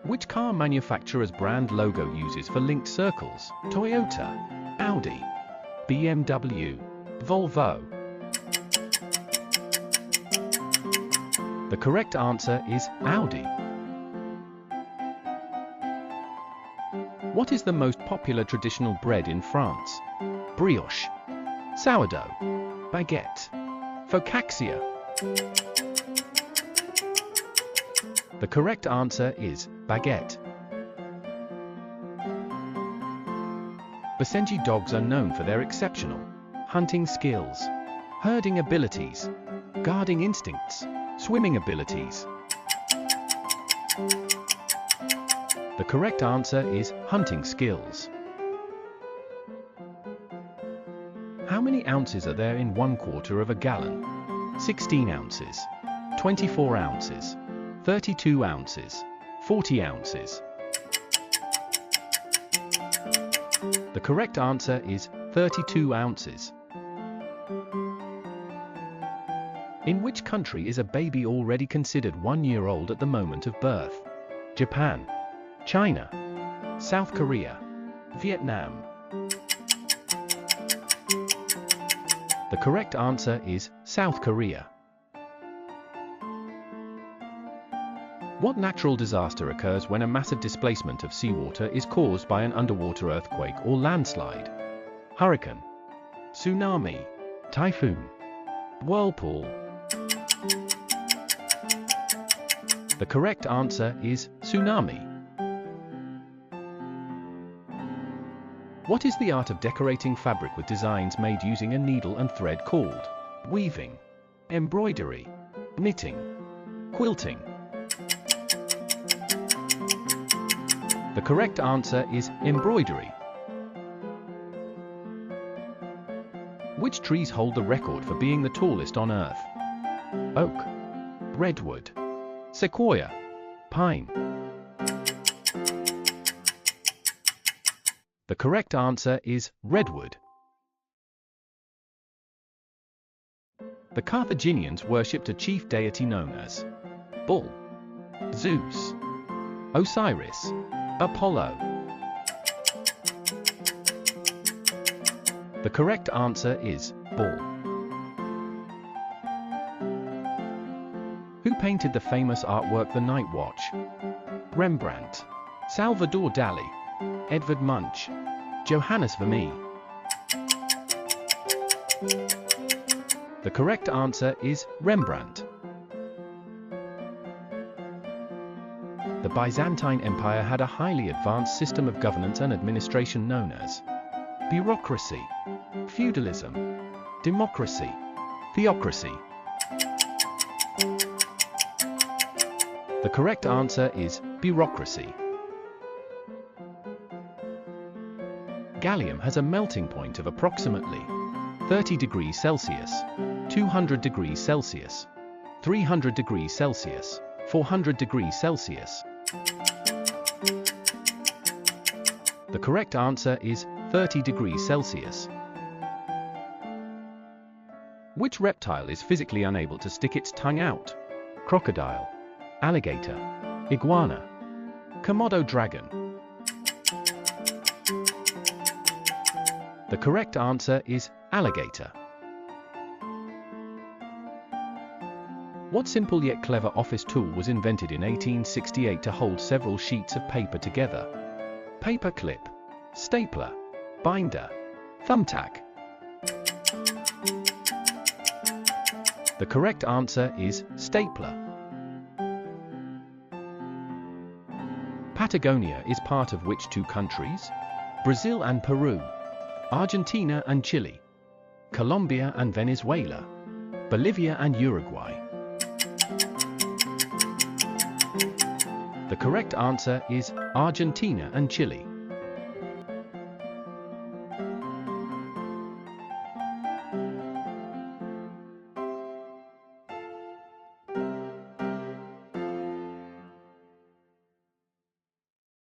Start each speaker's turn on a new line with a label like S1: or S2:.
S1: Which car manufacturer's brand logo uses for linked circles? Toyota, Audi, BMW, Volvo. The correct answer is Audi. What is the most popular traditional bread in France? Brioche, sourdough, baguette, focaccia. The correct answer is baguette. Basenji dogs are known for their exceptional hunting skills, herding abilities, guarding instincts, swimming abilities. The correct answer is hunting skills. How many ounces are there in 1/4 of a gallon? 16 ounces, 24 ounces, 32 ounces, 40 ounces. The correct answer is 32 ounces. In which country is a baby already considered 1 year old at the moment of birth? Japan, China, South Korea, Vietnam. The correct answer is South Korea. What natural disaster occurs when a massive displacement of seawater is caused by an underwater earthquake or landslide? Hurricane, tsunami, typhoon, whirlpool. The correct answer is tsunami. What is the art of decorating fabric with designs made using a needle and thread called weaving, embroidery, knitting, quilting? The correct answer is embroidery. Which trees hold the record for being the tallest on Earth? Oak, redwood, sequoia, pine. The correct answer is redwood. The Carthaginians worshipped a chief deity known as Bull, Zeus, Osiris, Apollo. The correct answer is Bull. Who painted the famous artwork The Night Watch? Rembrandt, Salvador Dali, Edvard Munch, Johannes Vermeer. The correct answer is Rembrandt. The Byzantine Empire had a highly advanced system of governance and administration known as bureaucracy, feudalism, democracy, theocracy. The correct answer is bureaucracy. Gallium has a melting point of approximately 30 degrees Celsius, 200 degrees Celsius, 300 degrees Celsius, 400 degrees Celsius. The correct answer is 30 degrees Celsius. Which reptile is physically unable to stick its tongue out? Crocodile, alligator, iguana, Komodo dragon. The correct answer is alligator. What simple yet clever office tool was invented in 1868 to hold several sheets of paper together? Paper clip, stapler, binder, thumbtack. The correct answer is stapler. Patagonia is part of which two countries? Brazil and Peru, Argentina and Chile, Colombia and Venezuela, Bolivia and Uruguay. The correct answer is Argentina and Chile.